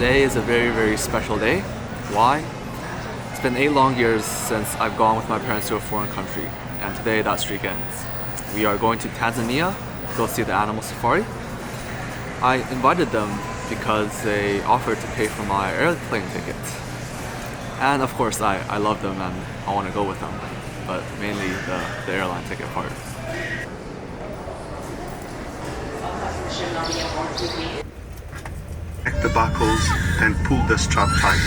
Today is a very special day. Why? It's been 8 long years since I've gone with my parents to a foreign country, and today that streak ends. We are going to Tanzania to go see the animal safari. I invited them because they offered to pay for my airplane ticket. And of course I love them and I want to go with them, but mainly the airline ticket part. Check the buckles and pull the strap tight.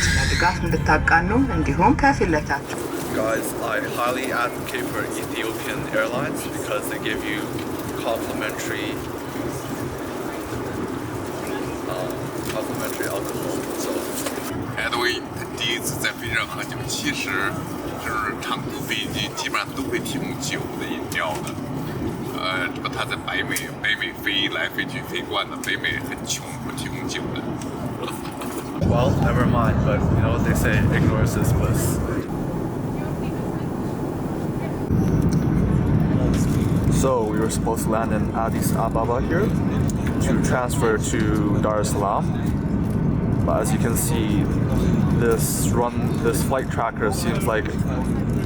Guys, I highly advocate for Ethiopian Airlines because they give you complimentary alcohol. So, Edwin 第一次在飞机上喝酒，其实就是长途飞机基本上都会提供酒的饮料的。只不过他在北美飞来飞去飞惯了，北美很穷，不提供酒的。well, never mind, but you know what they say, ignorance is bliss. So we were supposed to land in Addis Ababa here to transfer to Dar es Salaam. But as you can see, this flight tracker seems like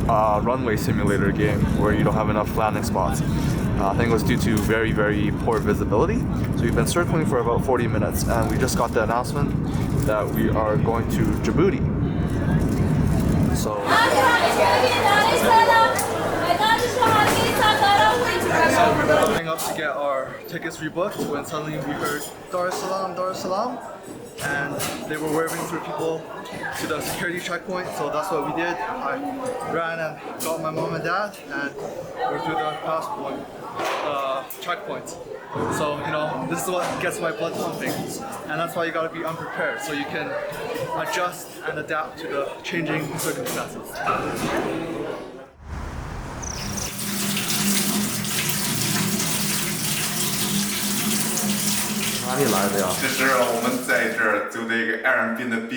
a runway simulator game where you don't have enough landing spots. I think it was due to very poor visibility. So we've been circling for about 40 minutes and we just got the announcement that we are going to Djibouti. So going up to get our tickets rebooked when suddenly we heard Dar es Salaam, and they were waving through people to the security checkpoint, so that's what we did. I ran and got my mom and dad, and we're through the passport checkpoint. So, you know, this is what gets my blood pumping, and that's why you gotta be unprepared, so you can adjust and adapt to the changing circumstances. 哪里来的呀？这是我们在这儿就那个 Airbnb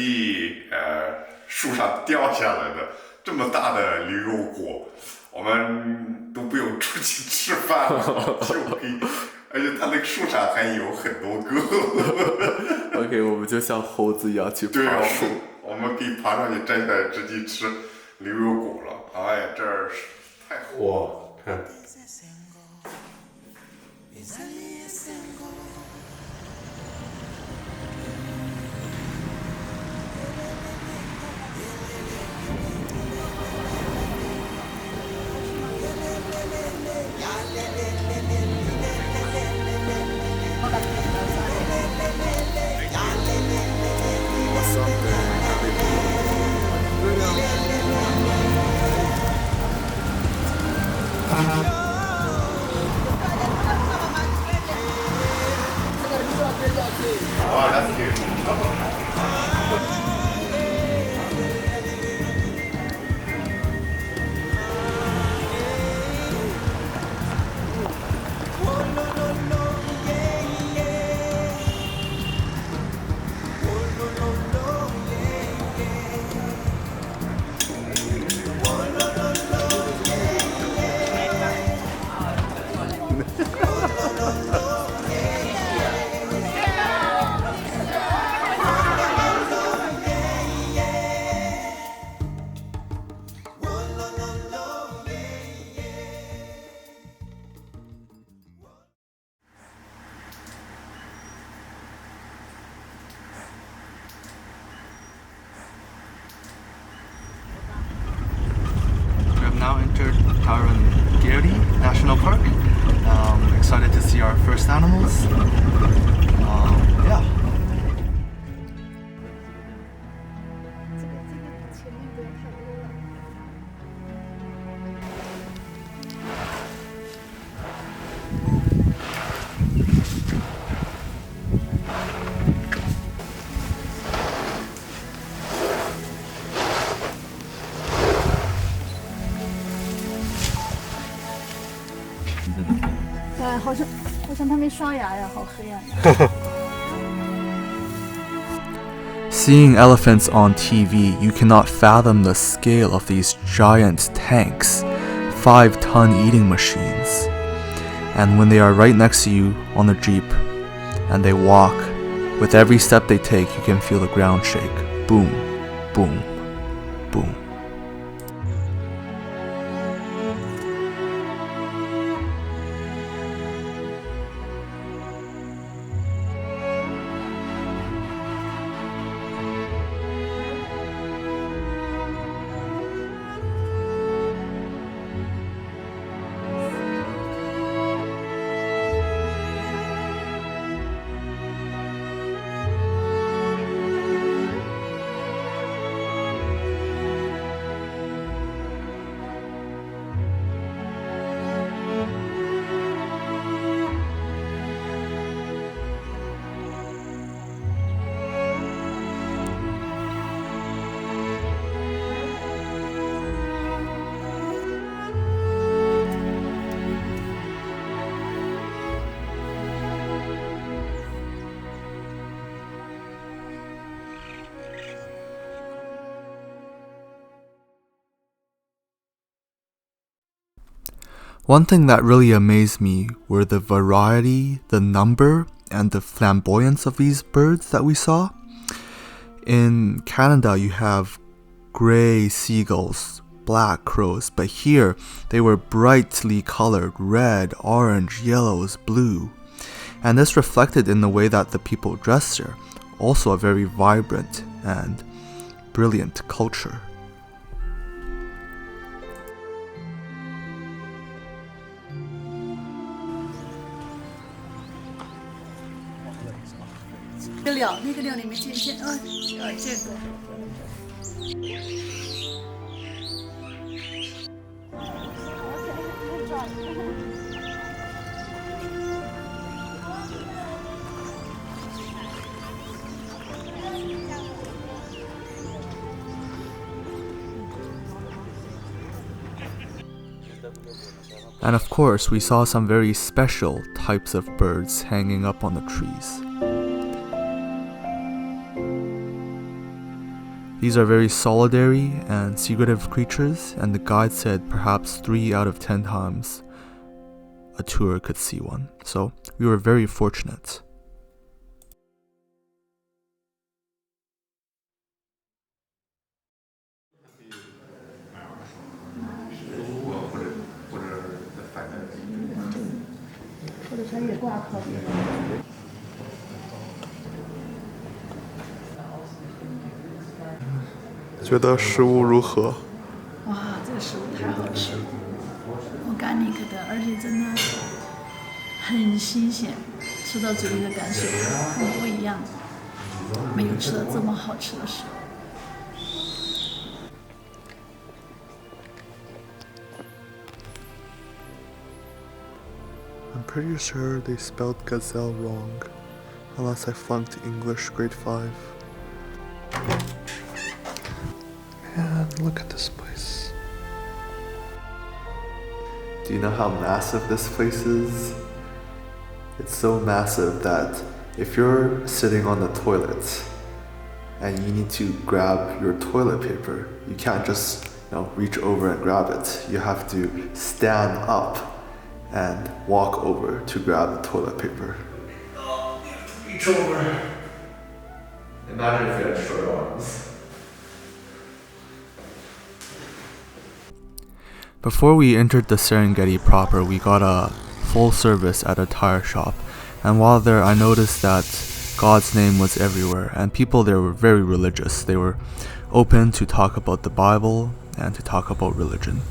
树上掉下来的这么大的牛油果，我们都不用出去吃饭了，就可以，而且它那个树上还有很多个。OK， 我们就像猴子一样去爬树。我们可以爬上去摘下来直接吃牛油果了。哎呀，这儿太火，看。Wow, that's cute. Now entered Tarangire National Park. Excited to see our first animals. Yeah. Seeing elephants on TV, you cannot fathom the scale of these giant tanks, 5-ton eating machines. And when they are right next to you on the jeep, and they walk With every step they take, you can feel the ground shake. Boom, boom, boom. One thing that really amazed me were the variety, the number, and the flamboyance of these birds that we saw. In Canada, you have gray seagulls, black crows, but here they were brightly colored, red, orange, yellows, blue. And this reflected in the way that the people dressed there, also a very vibrant and brilliant culture. And of course, we saw some very special types of birds hanging up on the trees. These are very solitary and secretive creatures, and the guide said perhaps 3 out of 10 times a tour could see one. So we were very fortunate. "觉得食物如何?" 哇，这个食物太好吃了，organic的，而且真的很新鲜，吃到嘴里的感受很不一样，没有吃到这么好吃的食物。I'm pretty sure they spelled gazelle wrong, unless I flunked English grade 5. Man, look at this place. Do you know how massive this place is? It's so massive that if you're sitting on the toilet and you need to grab your toilet paper, you can't just reach over and grab it. You have to stand up and walk over to grab the toilet paper. Oh, you have to reach over. Imagine if you had short arms. Before we entered the Serengeti proper, we got a full service at a tire shop, and while there I noticed that God's name was everywhere, and people there were very religious. They were open to talk about the Bible and to talk about religion.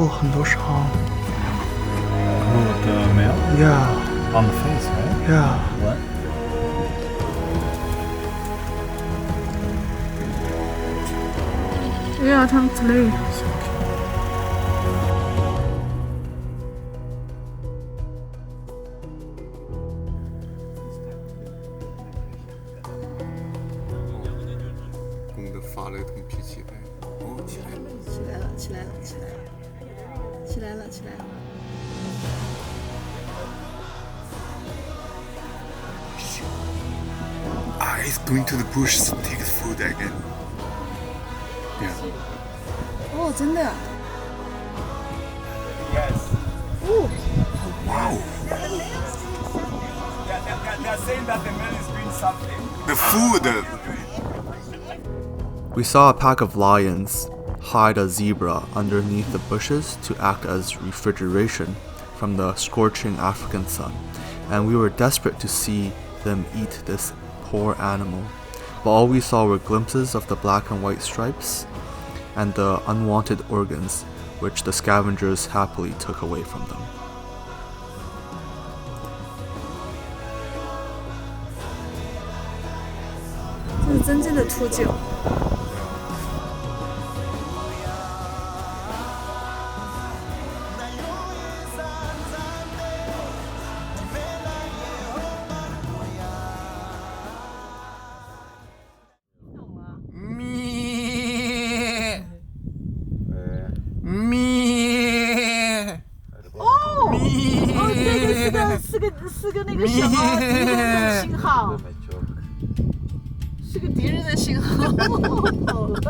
哦，很多伤。Oh, the male? Yeah, On the face, right? yeah. What? Yeah, time to leave. He's going to the bush to take the food again. Yeah. 哦，真的啊。 Wow. They're saying that the man is doing something. The food. We saw a pack of lions hide a zebra underneath the bushes to act as refrigeration from the scorching African sun, and we were desperate to see them eat this poor animal, but all we saw were glimpses of the black and white stripes and the unwanted organs which the scavengers happily took away from them. 这是真正的秃鹫。是个那个什么敌人的信号，是个敌人的信号。好了。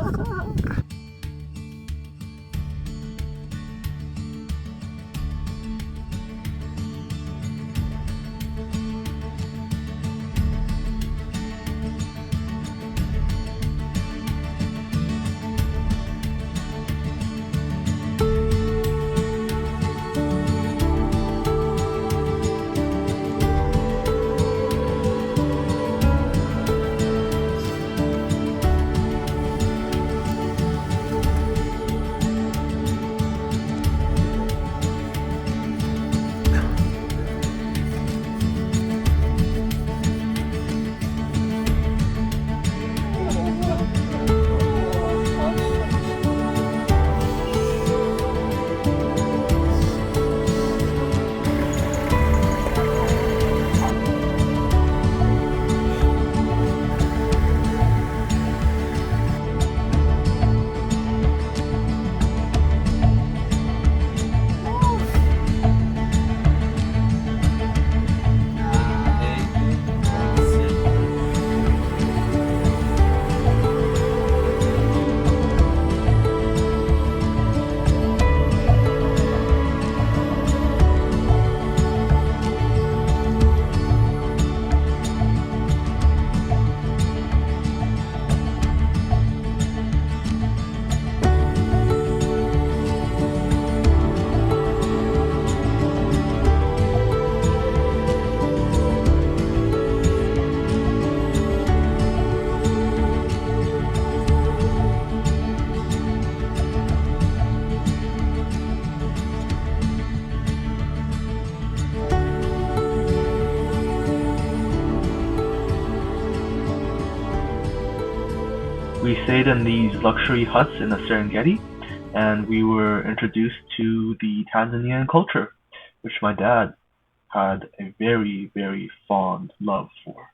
We stayed in these luxury huts in the Serengeti, and we were introduced to the Tanzanian culture, which my dad had a very, very fond love for.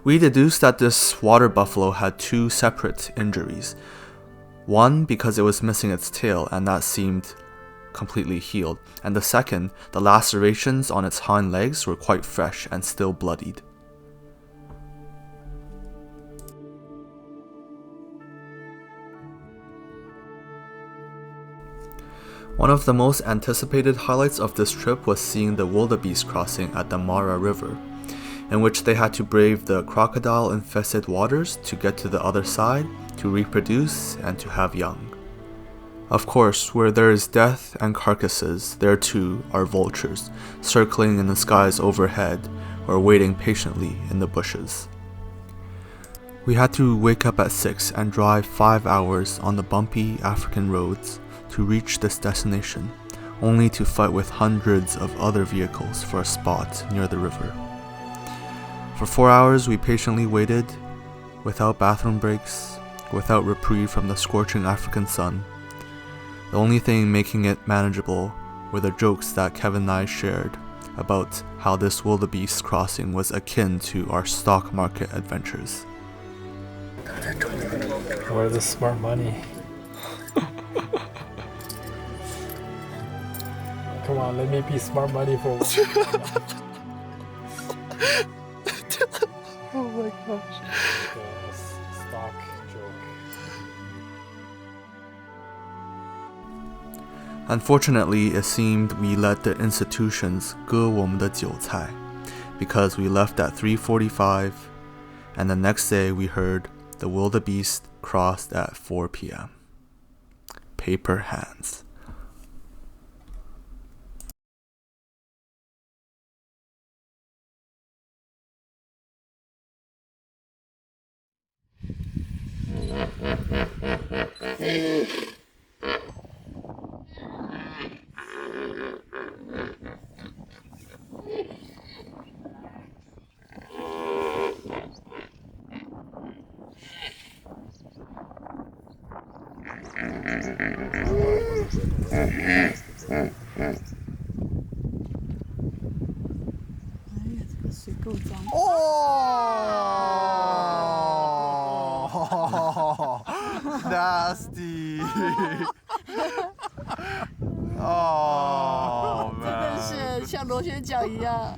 We deduced that this water buffalo had two separate injuries. One, because it was missing its tail, and that seemed completely healed. And the second, the lacerations on its hind legs were quite fresh and still bloodied. One of the most anticipated highlights of this trip was seeing the wildabeest crossing at the Manyara River, in which they had to brave the crocodile-infested waters to get to the other side, to reproduce, and to have young. Of course, where there is death and carcasses, there too are vultures, circling in the skies overhead or waiting patiently in the bushes. We had to wake up at 6 and drive 5 hours on the bumpy African roads to reach this destination, only to fight with hundreds of other vehicles for a spot near the river. For 4 hours we patiently waited, without bathroom breaks, without reprieve from the scorching African sun. The only thing making it manageable were the jokes that Kevin and I shared about how this wildabeest crossing was akin to our stock market adventures. Where's the smart money? Come on, let me be smart money for one. Oh my gosh. The stock joke. Unfortunately, it seemed we let the institutions 割我们的韭菜, because we left at 3:45, and the next day we heard the wildabeest crossed at 4 p.m. Paper hands. Oh, nasty. Oh, man. 真的是像螺旋桨一样。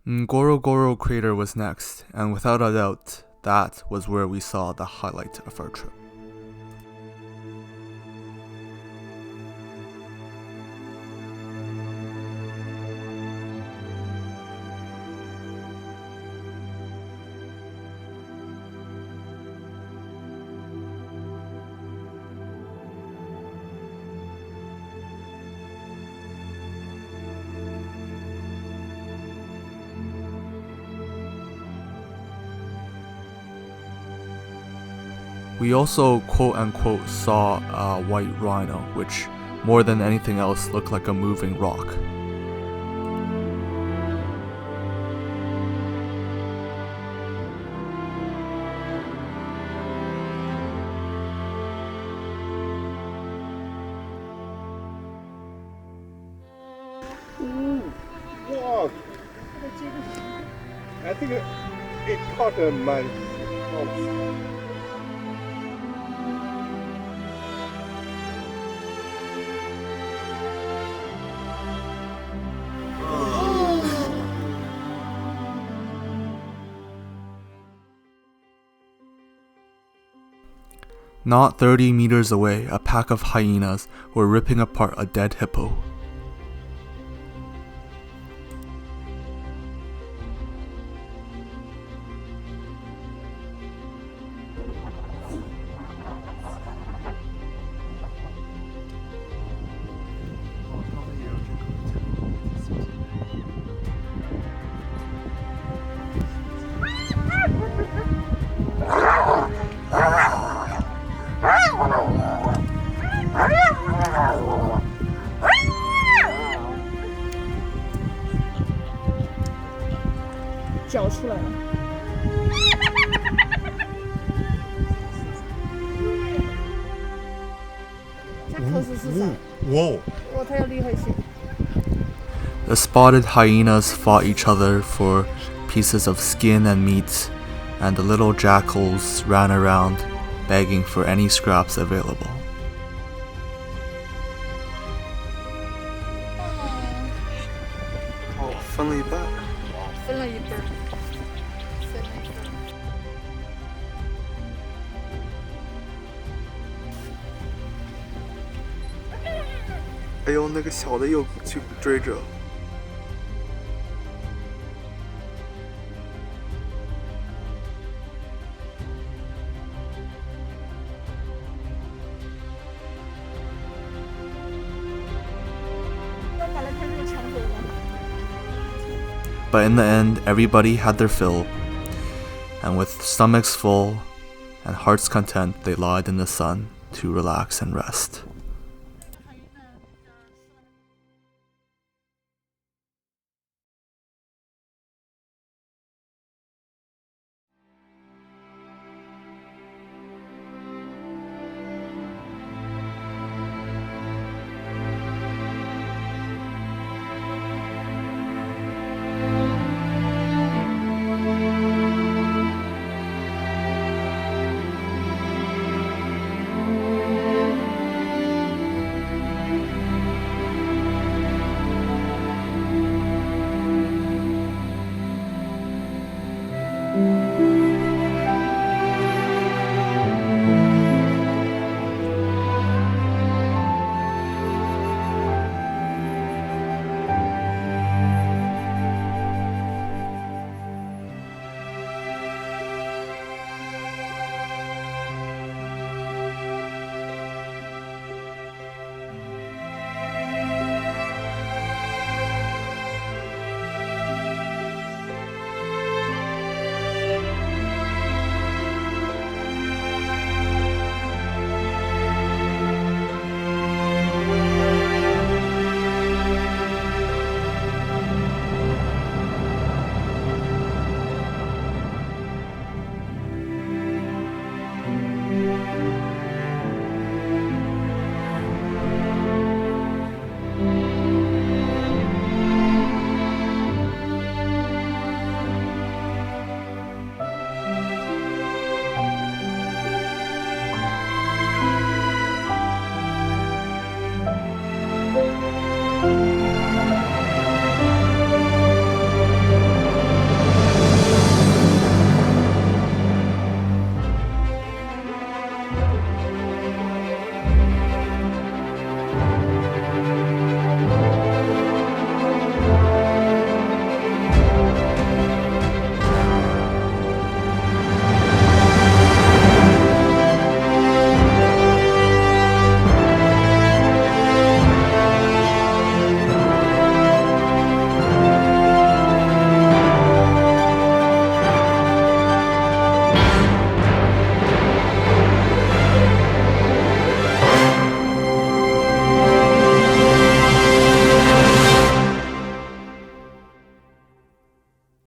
Ngorogoro Crater was next, and without a doubt, that was where we saw the highlight of our trip. We also quote-unquote saw a white rhino, which more than anything else looked like a moving rock. Wow! I think it caught my nose. Not 30 meters away, a pack of hyenas were ripping apart a dead hippo. Whoa! The spotted hyenas fought each other for pieces of skin and meat, and the little jackals ran around begging for any scraps available. Oh, 分了一半。分了一半儿。哎呦，那个小的又去追着。But in the end, everybody had their fill, and with stomachs full and hearts content, they lied in the sun to relax and rest.